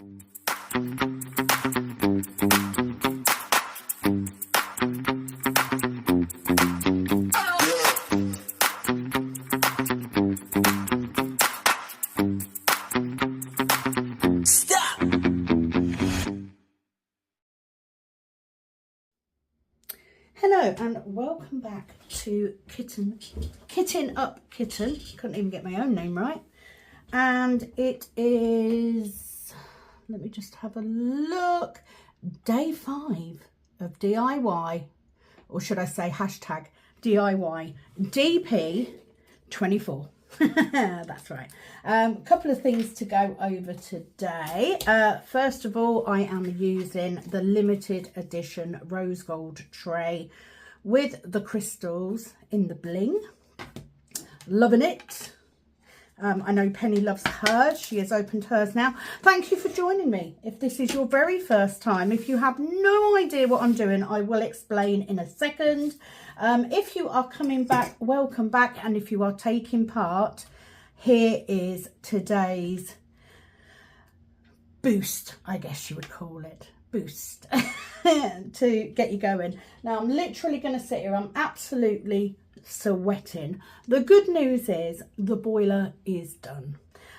Hello and welcome back to Kitten Up Kitten. Couldn't even get my own name right. And it is, let me just have a look, day 5 of DIY, or should I say hashtag DIY DP24. That's right. Couple of things to go over today. First of all, I am using the limited edition rose gold tray with the crystals in the bling. Loving it. I know Penny loves hers. She has opened hers now. Thank you for joining me. If this is your very first time, if you have no idea what I'm doing, I will explain in a second. If you are coming back, welcome back. And if you are taking part, here is today's boost, I guess you would call it. Boost to get you going. Now I'm literally going to sit here. I'm absolutely sweating. The good news is the boiler is done.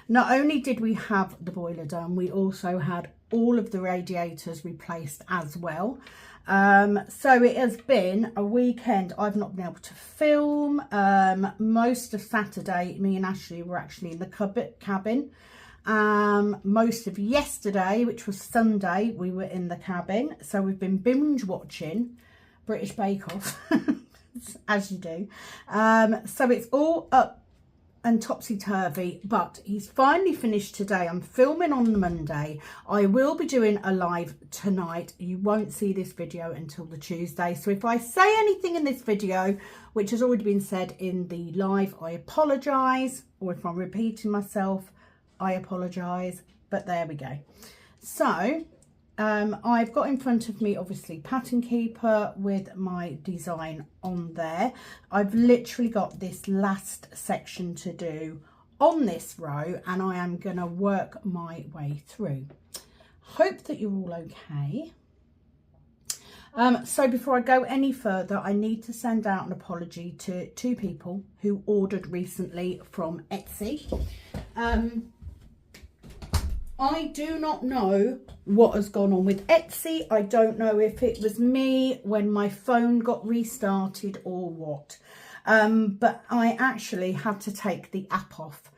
Not only did we have the boiler done, we also had all of the radiators replaced as well. So it has been a weekend. I've not been able to film. Most of Saturday, me and Ashley were actually in the cabin. Most of yesterday, which was Sunday, we were in the cabin. So we've been binge watching British Bake Off, as you do. So it's all up and topsy-turvy, but he's finally finished today. I'm filming on the Monday. I will be doing a live tonight. You won't see this video until the Tuesday. So if I say anything in this video, which has already been said in the live, I apologise. Or if I'm repeating myself, I apologise. But there we go. So I've got in front of me, obviously, Pattern Keeper with my design on there. I've literally got this last section to do on this row, and I am going to work my way through. Hope that you're all okay. So before I go any further, I need to send out an apology to 2 people who ordered recently from Etsy. I do not know what has gone on with Etsy. I don't know if it was me when my phone got restarted or what. But I actually had to take the app off.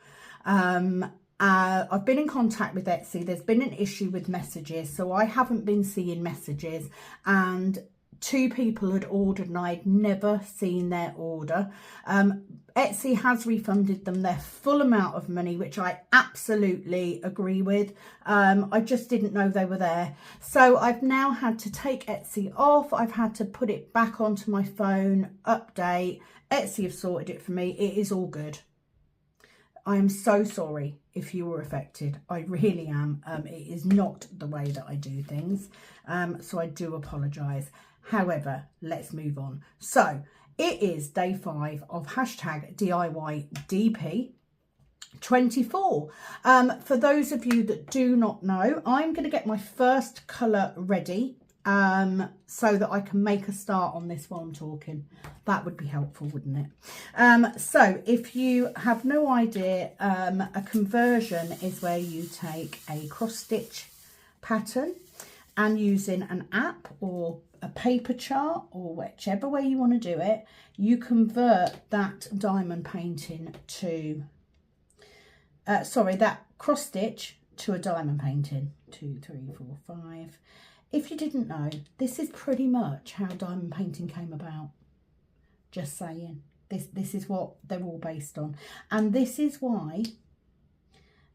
I've been in contact with Etsy. There's been an issue with messages, so I haven't been seeing messages. And 2 people had ordered and I'd never seen their order. Etsy has refunded them their full amount of money, which I absolutely agree with. I just didn't know they were there. So I've now had to take Etsy off. I've had to put it back onto my phone, update. Etsy have sorted it for me. It is all good. I am so sorry if you were affected. I really am. It is not the way that I do things. So I do apologise. However, let's move on. So it is day 5 of hashtag DIY DP24. For those of you that do not know, I'm going to get my first colour ready so that I can make a start on this while I'm talking. That would be helpful, wouldn't it? So if you have no idea, a conversion is where you take a cross stitch pattern and using an app or a paper chart or whichever way you want to do it, you convert that diamond painting to, that cross stitch to a diamond painting. 2, 3, 4, 5. If you didn't know, this is pretty much how diamond painting came about. Just saying. This is what they're all based on. And this is why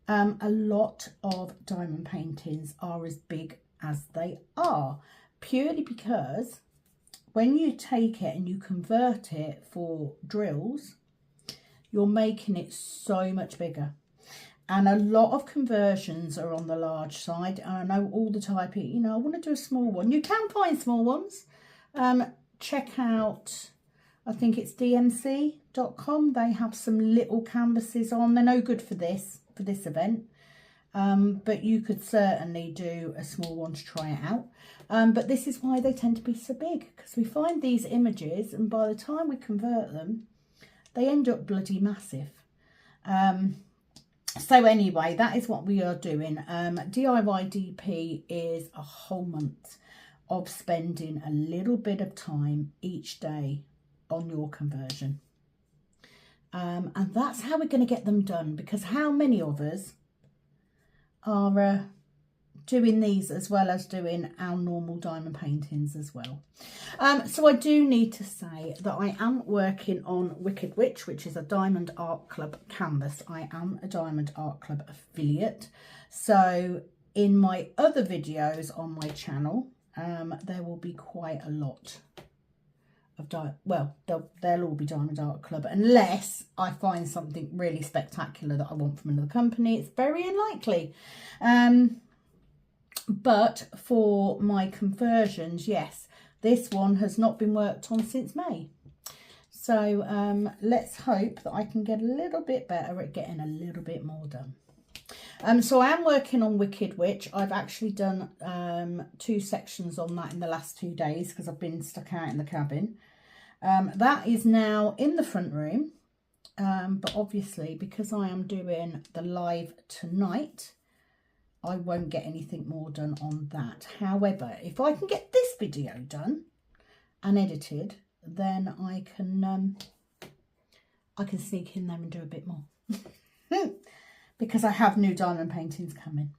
a lot of diamond paintings are as big as they are. Purely because when you take it and you convert it for drills, you're making it so much bigger. And a lot of conversions are on the large side. I know all the time, you know, I want to do a small one. You can find small ones. Check out, I think it's dmc.com. They have some little canvases on. They're no good for this event. but you could certainly do a small one to try it out. But this is why they tend to be so big, because we find these images and by the time we convert them, they end up bloody massive. So anyway, that is what we are doing. DIY DP is a whole month of spending a little bit of time each day on your conversion. And that's how we're going to get them done, because how many of us are doing these as well as doing our normal diamond paintings as well. So I do need to say that I am working on Wicked Witch, which is a Diamond Art Club canvas. I am a Diamond Art Club affiliate. So in my other videos on my channel, there will be quite a lot of they'll all be Diamond Art Club, unless I find something really spectacular that I want from another company. It's very unlikely. But for my conversions, yes, this one has not been worked on since May. So let's hope that I can get a little bit better at getting a little bit more done. So I am working on Wicked Witch. I've actually done 2 sections on that in the last 2 days because I've been stuck out in the cabin. That is now in the front room. But obviously, because I am doing the live tonight, I won't get anything more done on that. However, if I can get this video done and edited, then I can sneak in there and do a bit more. Because I have new diamond paintings coming.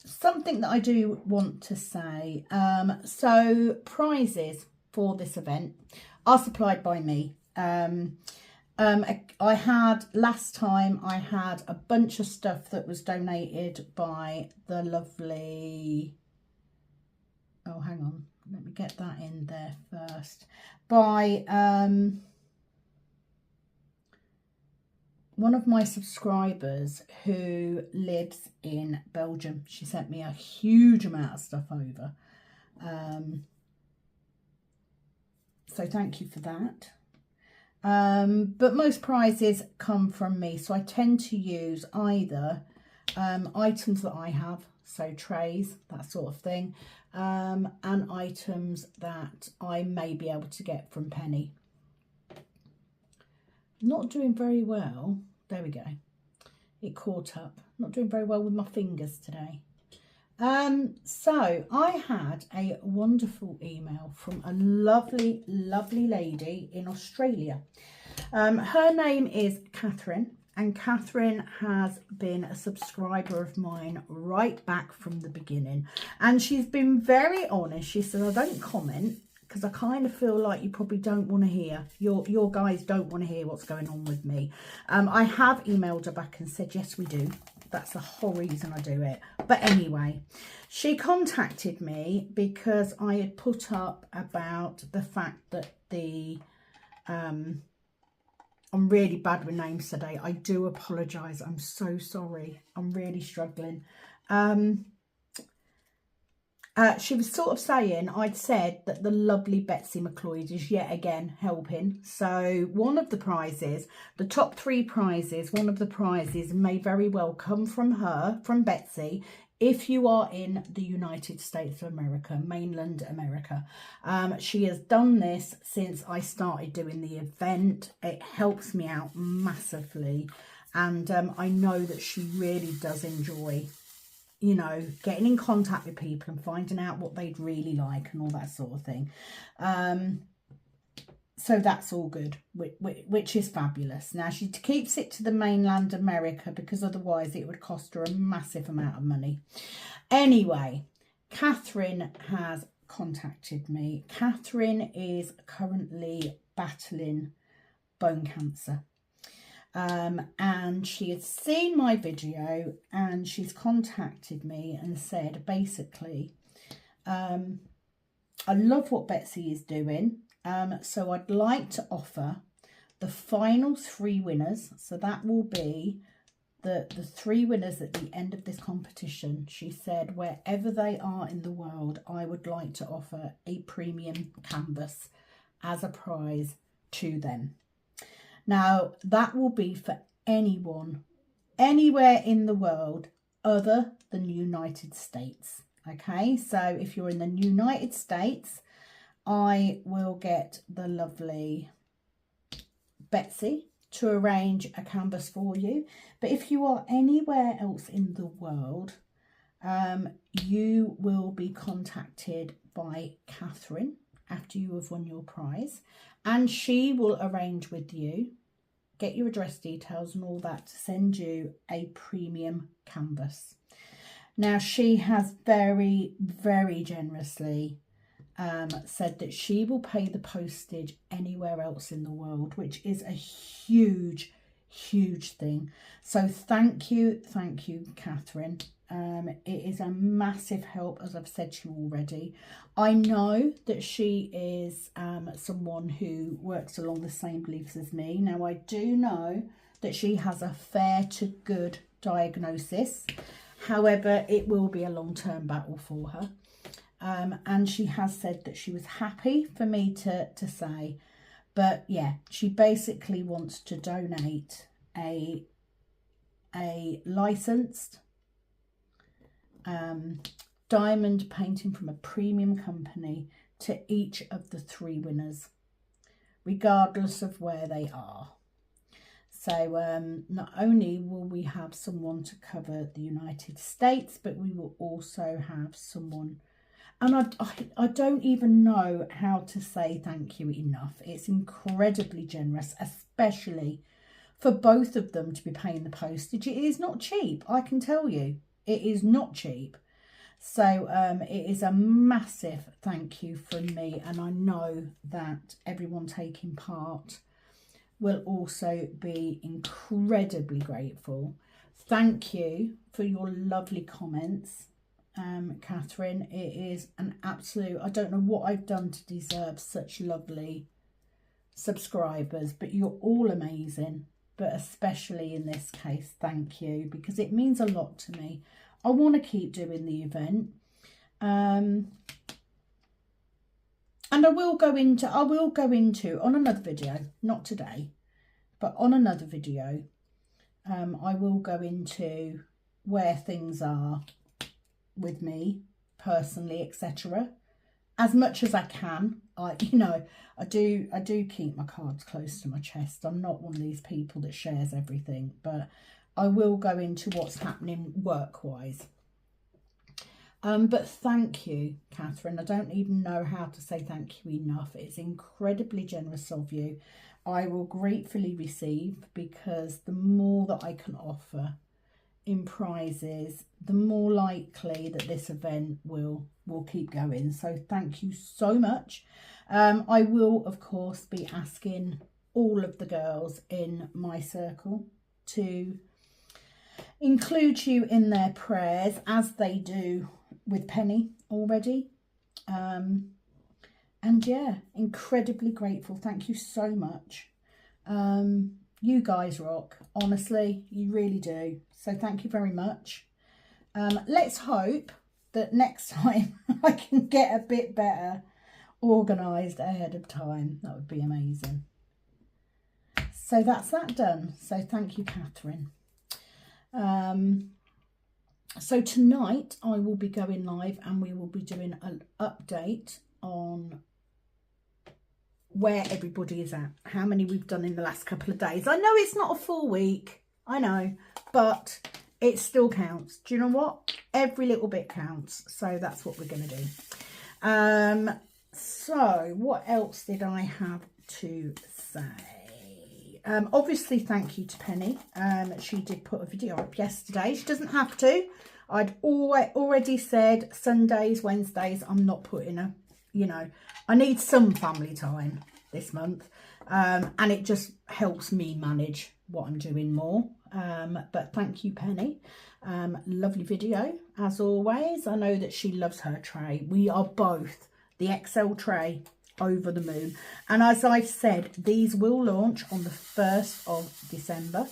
Something that I do want to say. So prizes for this event are supplied by me. Last time I had a bunch of stuff that was donated by the lovely, oh hang on, let me get that in there first, by one of my subscribers who lives in Belgium. She sent me a huge amount of stuff over, so thank you for that. But most prizes come from me, so I tend to use either items that I have, so trays, that sort of thing, and items that I may be able to get from Penny. Not doing very well. There we go. It caught up. Not doing very well with my fingers today. So I had a wonderful email from a lovely, lovely lady in Australia. Her name is Catherine, and Catherine has been a subscriber of mine right back from the beginning. And she's been very honest. She said, I don't comment because I kind of feel like you probably don't want to hear, your guys don't want to hear what's going on with me. I have emailed her back and said, yes, we do. That's the whole reason I do it. But anyway, she contacted me because I had put up about the fact that I'm really bad with names today. I do apologise. I'm so sorry. I'm really struggling. She was sort of saying, I'd said that the lovely Betsy McLeod is yet again helping. So one of the prizes, the top 3 prizes, one of the prizes may very well come from her, from Betsy, if you are in the United States of America, mainland America. She has done this since I started doing the event. It helps me out massively. And I know that she really does enjoy, you know, getting in contact with people and finding out what they'd really like and all that sort of thing. So that's all good, which is fabulous. Now, she keeps it to the mainland America because otherwise it would cost her a massive amount of money. Anyway, Catherine has contacted me. Catherine is currently battling bone cancer. And she had seen my video and she's contacted me and said, basically, I love what Betsy is doing. So I'd like to offer the final 3 winners. So that will be the 3 winners at the end of this competition. She said, wherever they are in the world, I would like to offer a premium canvas as a prize to them. Now, that will be for anyone anywhere in the world other than the United States. Okay, so if you're in the United States, I will get the lovely Betsy to arrange a canvas for you. But if you are anywhere else in the world, you will be contacted by Catherine after you have won your prize, and she will arrange with you, get your address details and all that, to send you a premium canvas. Now, she has very, very generously said that she will pay the postage anywhere else in the world, which is a huge, huge thing. So thank you, Catherine. It is a massive help, as I've said to you already. I know that she is someone who works along the same beliefs as me. Now, I do know that she has a fair to good diagnosis. However, it will be a long-term battle for her. And she has said that she was happy for me to say, but yeah, she basically wants to donate a licensed diamond painting from a premium company to each of the 3 winners, regardless of where they are. So not only will we have someone to cover the United States, but we will also have someone, and I don't even know how to say thank you enough. It's incredibly generous, especially for both of them to be paying the postage. It is not cheap, I can tell you. It is not cheap. So it is a massive thank you from me, and I know that everyone taking part will also be incredibly grateful. Thank you for your lovely comments, Catherine. It is an absolute, I don't know what I've done to deserve such lovely subscribers, but you're all amazing. But especially in this case, thank you, because it means a lot to me. I want to keep doing the event. And I will go into on another video, not today, but on another video, I will go into where things are with me personally, etc. As much as I can. I do keep my cards close to my chest. I'm not one of these people that shares everything, but I will go into what's happening work-wise. But thank you, Catherine. I don't even know how to say thank you enough. It's incredibly generous of you. I will gratefully receive, because the more that I can offer in prizes, the more likely that this event will keep going. So thank you so much. I will, of course, be asking all of the girls in my circle to include you in their prayers, as they do with Penny already. And yeah, incredibly grateful. Thank you so much. You guys rock, honestly, you really do. So thank you very much. Let's hope that next time I can get a bit better organised ahead of time. That would be amazing. So that's that done. So thank you, Catherine. So tonight I will be going live, and we will be doing an update on where everybody is at, how many we've done in the last couple of days. I know it's not a full week, I know, but it still counts. Do you know what? Every little bit counts. So that's what we're going to do. So what else did I have to say? Obviously, thank you to Penny. She did put a video up yesterday. She doesn't have to. I'd already said Sundays, Wednesdays, I'm not putting her. You know, I need some family time this month. And it just helps me manage what I'm doing more. But thank you, Penny. Lovely video, as always. I know that she loves her tray. We are both the XL tray over the moon. And as I've said, these will launch on the 1st of December.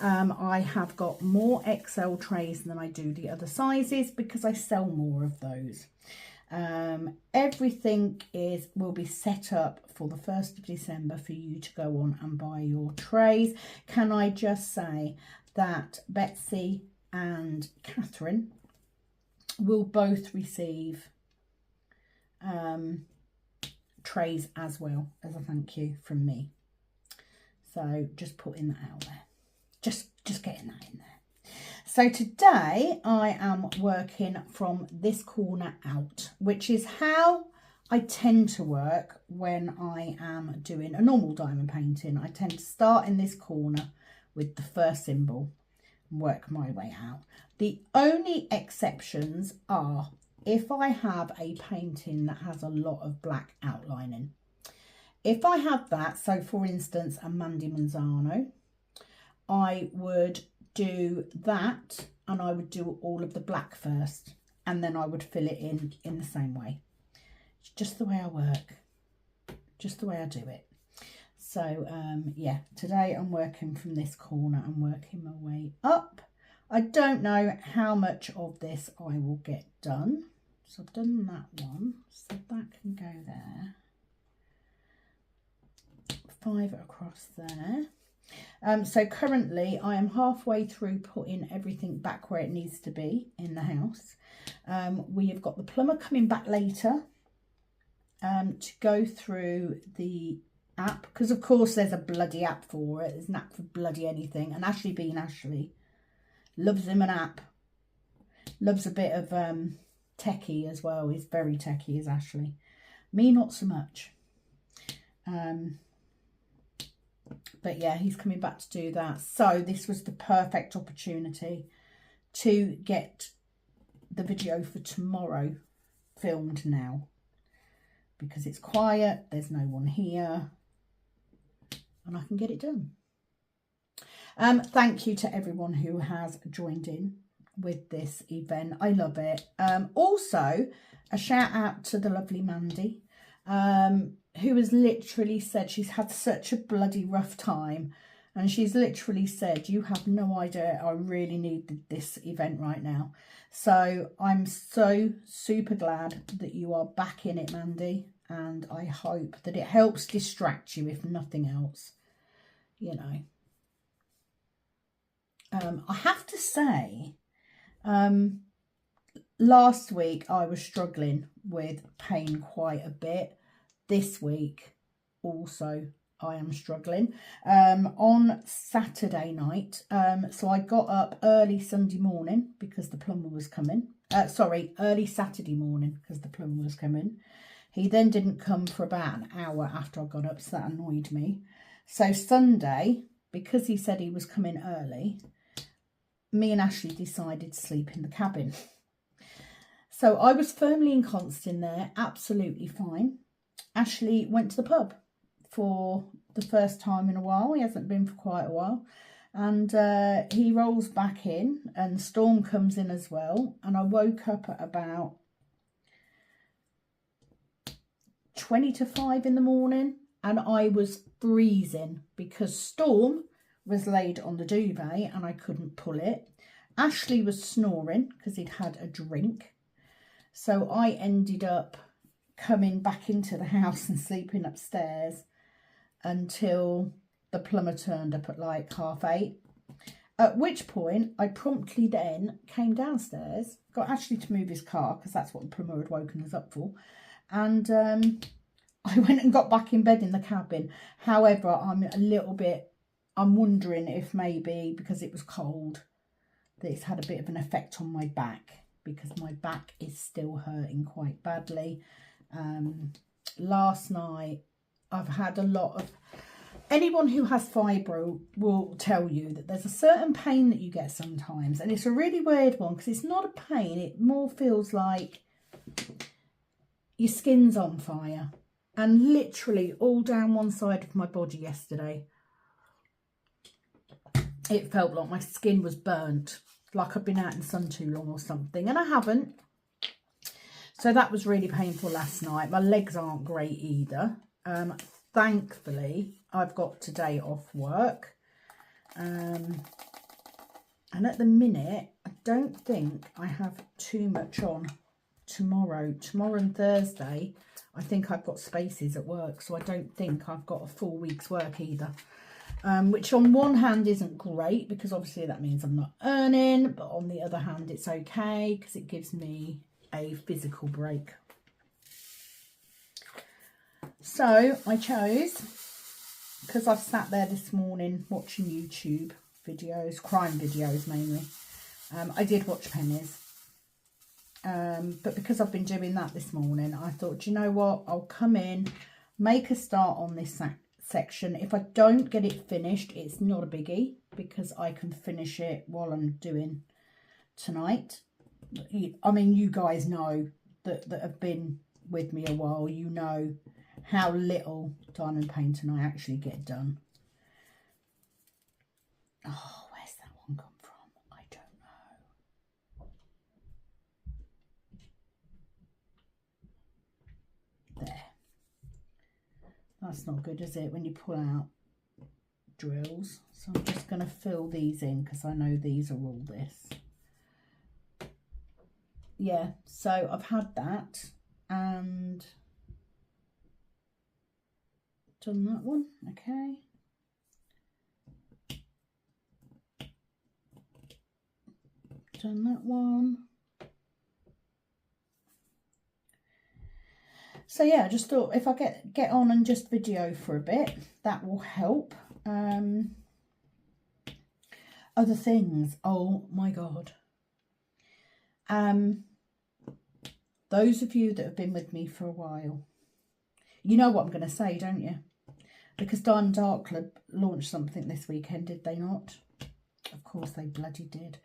I have got more XL trays than I do the other sizes, because I sell more of those. Everything will be set up for the 1st of December for you to go on and buy your trays. Can I just say that Betsy and Catherine will both receive trays as well as a thank you from me. So just putting that out there, just getting that in there. So today I am working from this corner out, which is how I tend to work when I am doing a normal diamond painting. I tend to start in this corner with the first symbol and work my way out. The only exceptions are if I have a painting that has a lot of black outlining. If I have that, so for instance, a Mandy Manzano, I would do that and I would do all of the black first, and then I would fill it in the same way. It's just the way I work, just the way I do it. So yeah, today I'm working from this corner and working my way up. I don't know how much of this I will get done. So I've done that one, so that can go there. 5 across there. So currently I am halfway through putting everything back where it needs to be in the house. We have got the plumber coming back later to go through the app, because of course there's a bloody app for it. There's an app for bloody anything, and Ashley being Ashley loves him an app, loves a bit of techie as well. He's very techie, is Ashley. Me not so much. But yeah, he's coming back to do that. So this was the perfect opportunity to get the video for tomorrow filmed now, because it's quiet, there's no one here, and I can get it done. Thank you to everyone who has joined in with this event. I love it. Also, a shout out to the lovely Mandy, who has literally said she's had such a bloody rough time, and she's literally said, you have no idea, I really need this event right now. So I'm so super glad that you are back in it, Mandy, and I hope that it helps distract you, if nothing else, you know. I have to say, last week I was struggling with pain quite a bit. This week also I am struggling. On Saturday night, so I got up early Sunday morning because the plumber was coming. Sorry, early Saturday morning because the plumber was coming. He then didn't come for about an hour after I got up, so that annoyed me. So Sunday, because he said he was coming early, me and Ashley decided to sleep in the cabin. So I was firmly ensconced in there, absolutely fine. Ashley went to the pub for the first time in a while. He hasn't been for quite a while. And he rolls back in and Storm comes in as well. And I woke up at about 20 to 5 in the morning. And I was freezing because Storm was laid on the duvet and I couldn't pull it. Ashley was snoring because he'd had a drink. So I ended up coming back into the house and sleeping upstairs until the plumber turned up at like 8:30, at which point I promptly then came downstairs, got Ashley to move his car because that's what the plumber had woken us up for, and I went and got back in bed in the cabin. However, I'm wondering if maybe because it was cold that it's had a bit of an effect on my back, because my back is still hurting quite badly. Last night I've had a lot of, anyone who has fibro will tell you that there's a certain pain that you get sometimes, and it's a really weird one because it's not a pain, it more feels like your skin's on fire. And literally all down one side of my body yesterday, it felt like my skin was burnt, like I've been out in the sun too long or something, and I haven't. So that was really painful last night. My legs aren't great either. Thankfully, I've got today off work. And at the minute, I don't think I have too much on tomorrow. Tomorrow and Thursday, I think I've got spaces at work. So I don't think I've got a full week's work either. which on one hand isn't great because obviously that means I'm not earning, but on the other hand it's okay because it gives me a physical break. So I chose, because I've sat there this morning watching YouTube videos, crime videos mainly. I did watch Pennies, but because I've been doing that this morning, I thought, you know what, I'll come in, make a start on this section. If I don't get it finished, it's not a biggie because I can finish it while I'm doing tonight. I mean, you guys know that have been with me a while, you know how little diamond painting I actually get done. Oh, where's that one come from? I don't know. There. That's not good, is it, when you pull out drills? So I'm just going to fill these in because I know these are all this. Yeah, so I've had that and done that one. Okay. Done that one. So yeah, I just thought if I get on and just video for a bit, that will help. Other things, oh my god. Those of you that have been with me for a while, you know what I'm going to say, don't you? Because Diamond Art Club launched something this weekend, did they not? Of course they bloody did.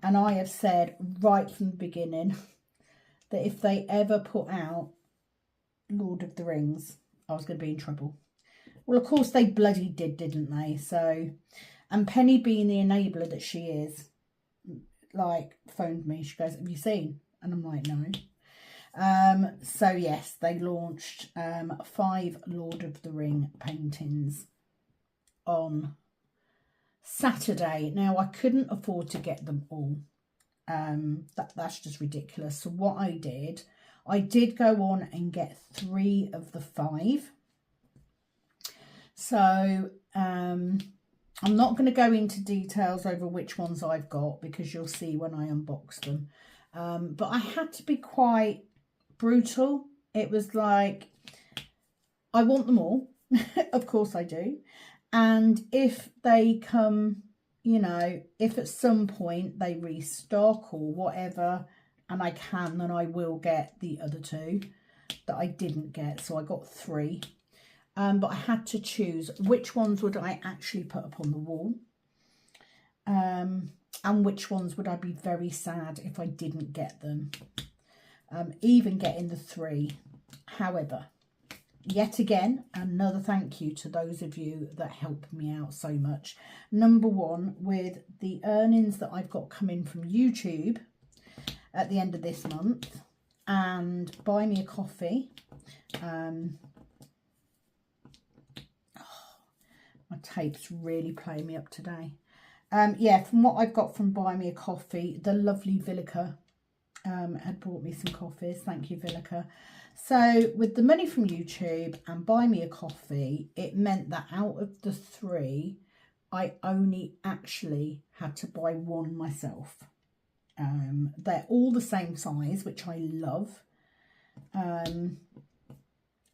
And I have said right from the beginning that if they ever put out Lord of the Rings, I was going to be in trouble. Well, of course they bloody did, didn't they? So, and Penny, being the enabler that she is, like, phoned me. She goes, have you seen? And I'm like, no. So yes, they launched 5 Lord of the Ring paintings on Saturday. Now, I couldn't afford to get them all. That's just ridiculous. So what I did go on and get 3 of the 5. So I'm not going to go into details over which ones I've got because you'll see when I unbox them. But I had to be quite brutal. It was like, I want them all. Of course I do. And if they come, you know, if at some point they restock or whatever, and I can, then I will get the other 2 that I didn't get. So I got 3. But I had to choose which ones would I actually put up on the wall. And which ones would I be very sad if I didn't get them. Even getting the 3. However, yet again, another thank you to those of you that help me out so much. Number 1, with the earnings that I've got coming from YouTube at the end of this month, and Buy Me a Coffee. My tape's really playing me up today. Yeah, from what I've got from Buy Me a Coffee, the lovely Villica had brought me some coffees. Thank you, Villica. So with the money from YouTube and Buy Me a Coffee, it meant that out of the 3, I only actually had to buy 1 myself. They're all the same size, which I love. And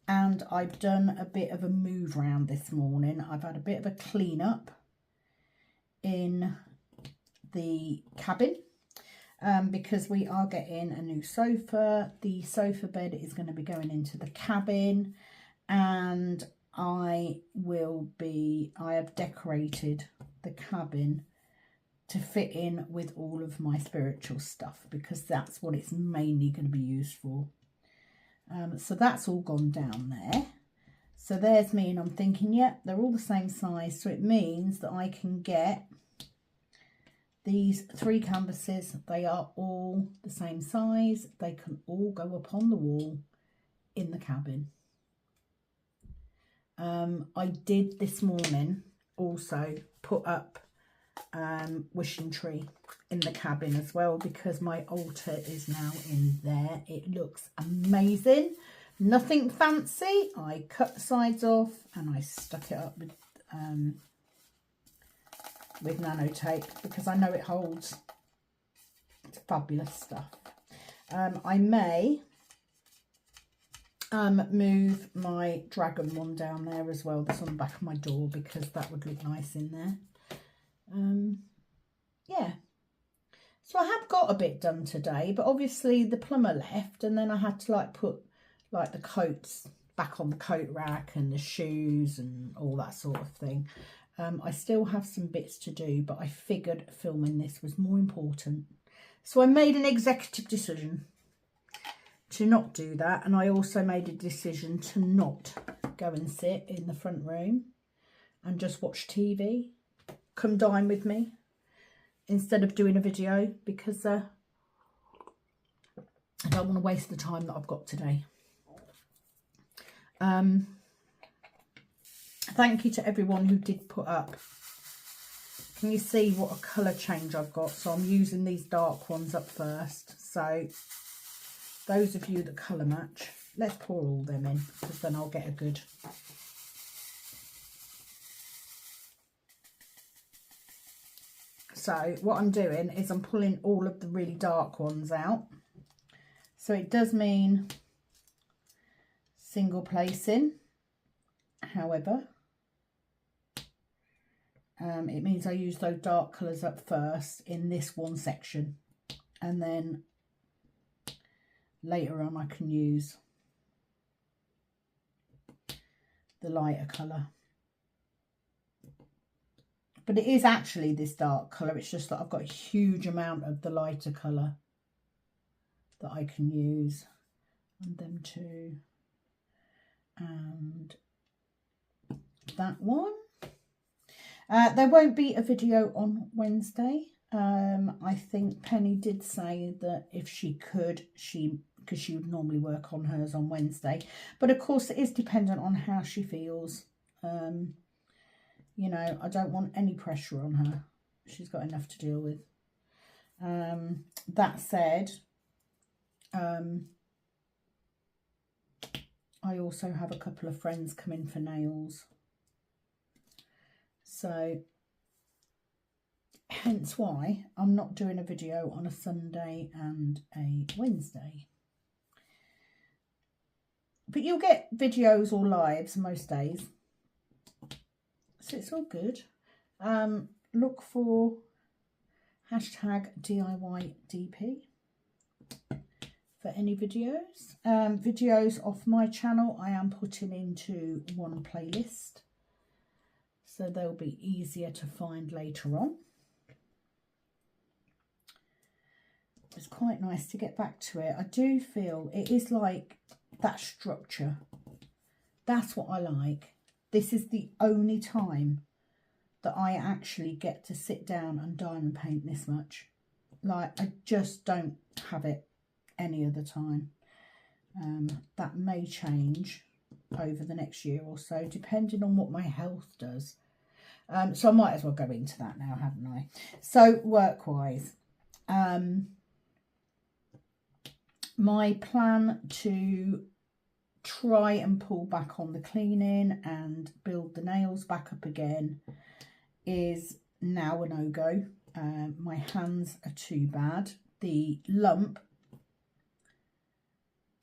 I've done a bit of a move round this morning. I've had a bit of a clean up in the cabin. Because we are getting a new sofa. The sofa bed is going to be going into the cabin, and I have decorated the cabin to fit in with all of my spiritual stuff because that's what it's mainly going to be used for. So that's all gone down there. So there's me, and I'm thinking, yeah, they're all the same size. So it means that I can get these 3 canvases. They are all the same size. They can all go up on the wall in the cabin. I did this morning also put up wishing tree in the cabin as well because my altar is now in there. It looks amazing. Nothing fancy. I cut the sides off and I stuck it up with with nanotape because I know it holds. It's fabulous stuff. I may move my dragon one down there as well, that's on the back of my door, because that would look nice in there. Yeah, so I have got a bit done today, but obviously the plumber left, and then I had to like put like the coats back on the coat rack and the shoes and all that sort of thing. I still have some bits to do, but I figured filming this was more important, so I made an executive decision to not do that. And I also made a decision to not go and sit in the front room and just watch TV. Come dine with me instead of doing a video, because I don't want to waste the time that I've got today. Thank you to everyone who did put up. Can you see what a colour change I've got? So I'm using these dark ones up first. So those of you that colour match, let's pour all them in, because then I'll get a good... So what I'm doing is I'm pulling all of the really dark ones out. So it does mean single placing. However, it means I use those dark colours up first in this one section, and then later on I can use the lighter colour. But it is actually this dark colour, it's just that I've got a huge amount of the lighter colour that I can use. And them two, and that one. There won't be a video on Wednesday. I think Penny did say that if she could, because she would normally work on hers on Wednesday. But of course it is dependent on how she feels. You know, I don't want any pressure on her. She's got enough to deal with. That said, I also have a couple of friends come in for nails. So, hence why I'm not doing a video on a Sunday and a Wednesday. But you'll get videos or lives most days. So it's all good. Look for #DIYDP for any videos. Videos off my channel I am putting into one playlist, so they'll be easier to find later on. It's quite nice to get back to it. I do feel it is like that structure. That's what I like. This is the only time that I actually get to sit down and diamond paint this much. Like, I just don't have it any other time. That may change over the next year or so, depending on what my health does. So I might as well go into that now, haven't I? So work-wise, my plan to try and pull back on the cleaning and build the nails back up again is now a no-go. My hands are too bad. The lump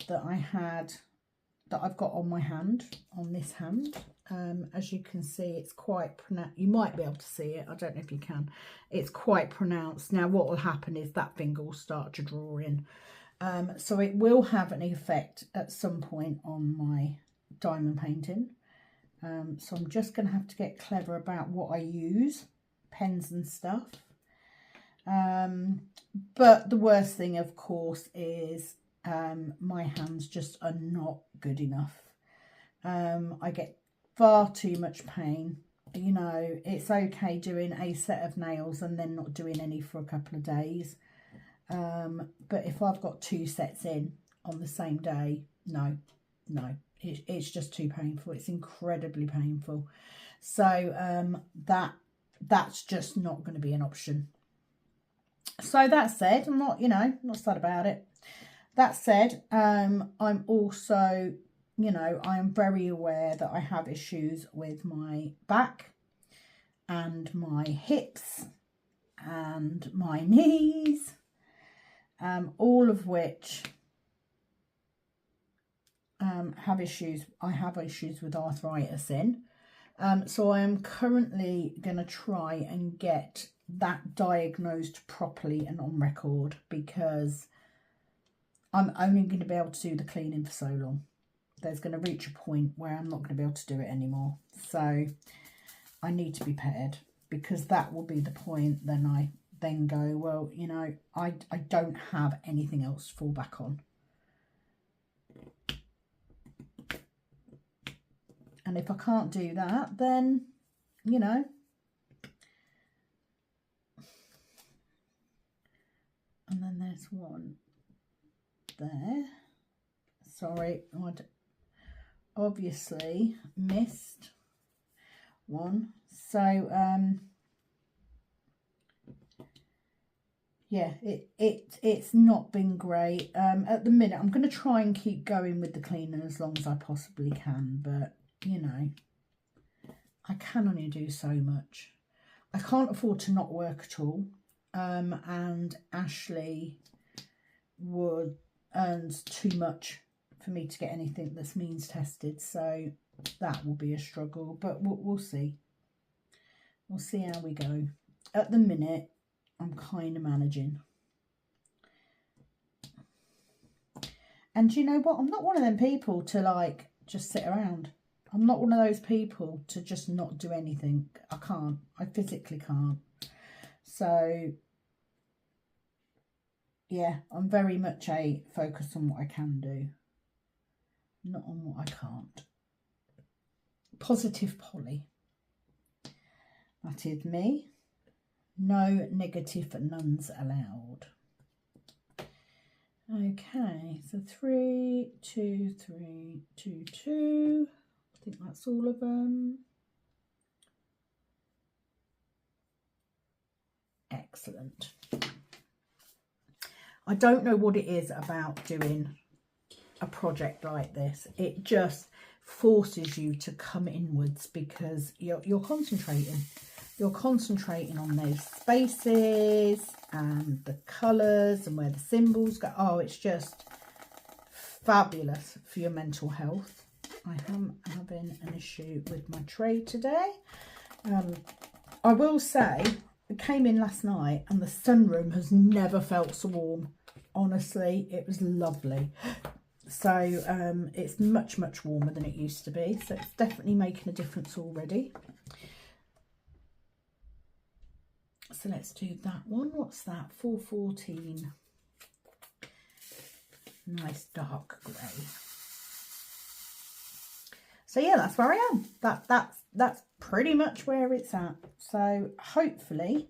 that I've got on my hand, on this hand, as you can see, it's quite pronounced. You might be able to see it, I don't know if you can. It's quite pronounced. Now what will happen is that finger will start to draw in. So it will have an effect at some point on my diamond painting. So I'm just going to have to get clever about what I use, pens and stuff. But the worst thing, of course, is my hands just are not good enough. I get far too much pain. You know, it's okay doing a set of nails and then not doing any for a couple of days. But if I've got 2 sets in on the same day, no, it's just too painful. It's incredibly painful. So that's just not going to be an option. So that said, I'm not, not sad about it. That said, I'm also, I am very aware that I have issues with my back. and my hips and my knees, all of which have issues. I have issues with arthritis in. So I am currently going to try and get that diagnosed properly and on record, because I'm only going to be able to do the cleaning for so long. There's going to reach a point where I'm not going to be able to do it anymore. So I need to be prepared, because that will be the point. Then I then go, well, you know, I don't have anything else to fall back on. And if I can't do that, then, you know, and then there's one there. Sorry, I'd obviously missed one. So, yeah, it's not been great. At the minute, I'm going to try and keep going with the cleaning as long as I possibly can, but, you know, I can only do so much. I can't afford to not work at all. And Ashley earns too much for me to get anything that's means tested, so that will be a struggle, but we'll see. We'll see how we go. At the minute, I'm kind of managing. And you know what? I'm not one of them people to, like, just sit around. I'm not one of those people to just not do anything. I can't. I physically can't. So, yeah, I'm very much a focus on what I can do, not on what I can't. Positive Polly. That is me. No negative nuns allowed. Okay, so 3, 2, 3, 2, 2. I think that's all of them. Excellent. I don't know what it is about doing a project like this. It just forces you to come inwards, because you're concentrating. You're concentrating on those spaces and the colours and where the symbols go. Oh, it's just fabulous for your mental health. I am having an issue with my tray today. I will say, I came in last night and the sunroom has never felt so warm. Honestly, it was lovely. So it's much, much warmer than it used to be. So it's definitely making a difference already. So let's do that one. What's that? 414. Nice dark grey. So yeah, that's where I am. That's pretty much where it's at. So hopefully,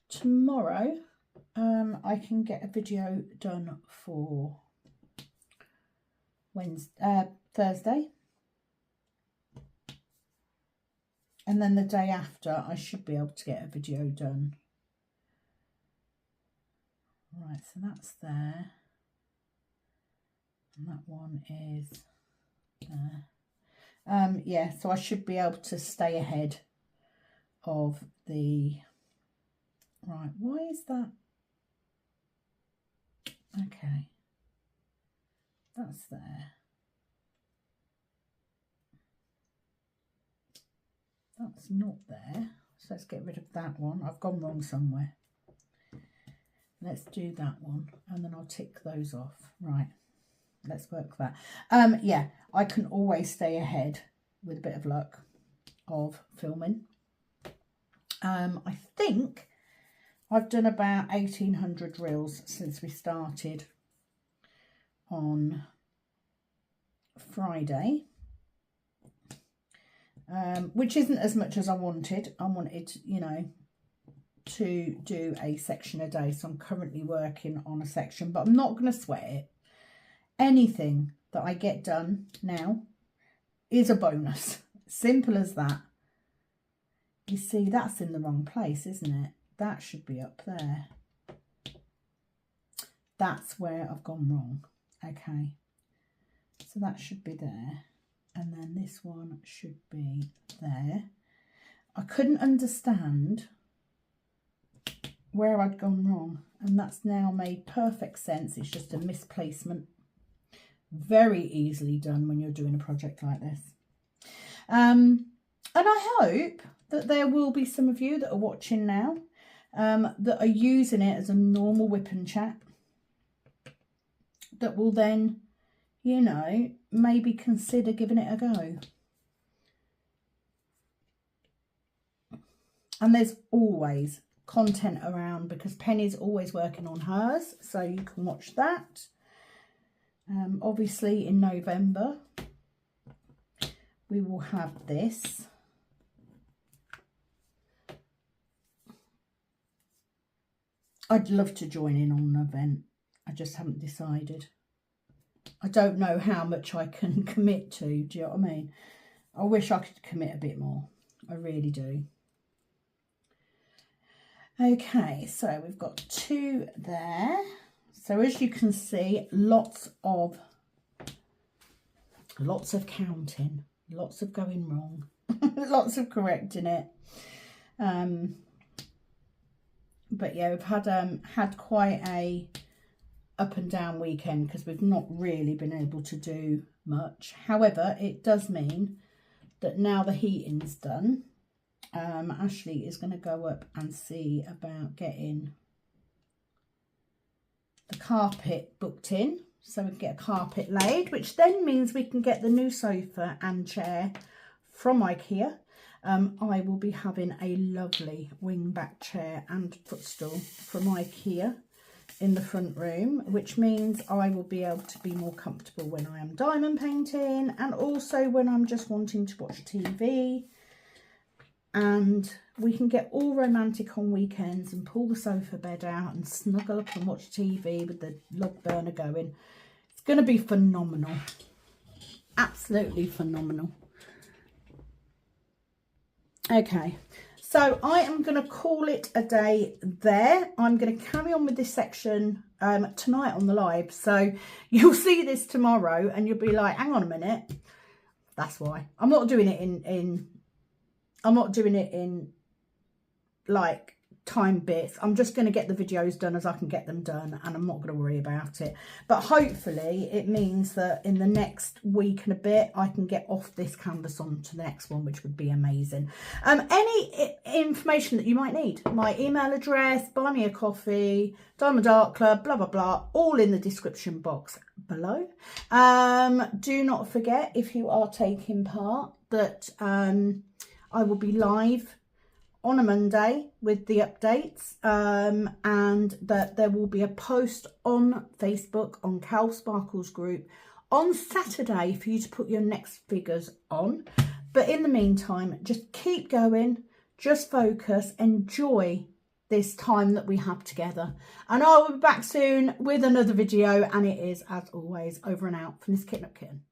tomorrow I can get a video done for Thursday, and then the day after I should be able to get a video done. Right, so that's there, and that one is there. Yeah, so I should be able to stay ahead of the... Right, why is that? Okay, that's there. That's not there. So let's get rid of that one. I've gone wrong somewhere. Let's do that one, and then I'll tick those off. Right, let's work that. Yeah, I can always stay ahead with a bit of luck of filming. I think I've done about 1,800 reels since we started on Friday, which isn't as much as I wanted. I wanted, you know, to do a section a day. So I'm currently working on a section, but I'm not going to sweat it. Anything that I get done now is a bonus. Simple as that. You see, that's in the wrong place, isn't it? That should be up there. That's where I've gone wrong. Okay, so that should be there, and then this one should be there. I couldn't understand where I'd gone wrong, and that's now made perfect sense. It's just a misplacement. Very easily done when you're doing a project like this. And I hope that there will be some of you that are watching now that are using it as a normal whip and chat, that will then, you know, maybe consider giving it a go. And there's always content around because Penny's always working on hers, so you can watch that. Obviously in November we will have this. I'd love to join in on an event. I just haven't decided. I don't know how much I can commit to. Do you know what I mean? I wish I could commit a bit more. I really do. Okay, so we've got 2 there. So as you can see, lots of counting, lots of going wrong, lots of correcting it. But yeah, we've had quite a up and down weekend because we've not really been able to do much. However, it does mean that now the heating's done, Ashley is going to go up and see about getting the carpet booked in, so we can get a carpet laid, which then means we can get the new sofa and chair from IKEA. I will be having a lovely wing back chair and footstool from IKEA in the front room, which means I will be able to be more comfortable when I am diamond painting, and also when I'm just wanting to watch TV. And we can get all romantic on weekends and pull the sofa bed out and snuggle up and watch TV with the log burner going. It's going to be phenomenal. Absolutely phenomenal. Okay, so I am going to call it a day there. I'm going to carry on with this section tonight on the live. So you'll see this tomorrow and you'll be like, hang on a minute. That's why. I'm not doing it in like time bits. I'm just going to get the videos done as I can get them done, and I'm not going to worry about it. But hopefully it means that in the next week and a bit I can get off this canvas on to the next one, which would be amazing. Any information that you might need, my email address, buy me a coffee, Diamond Art Club, blah blah blah, all in the description box below. Do not forget, if you are taking part, that I will be live on a Monday with the updates, and that there will be a post on Facebook on Cal Sparkles group on Saturday for you to put your next figures on. But in the meantime, just keep going, just focus, enjoy this time that we have together, and I will be back soon with another video. And it is, as always, over and out from this Kitten Up Kitten.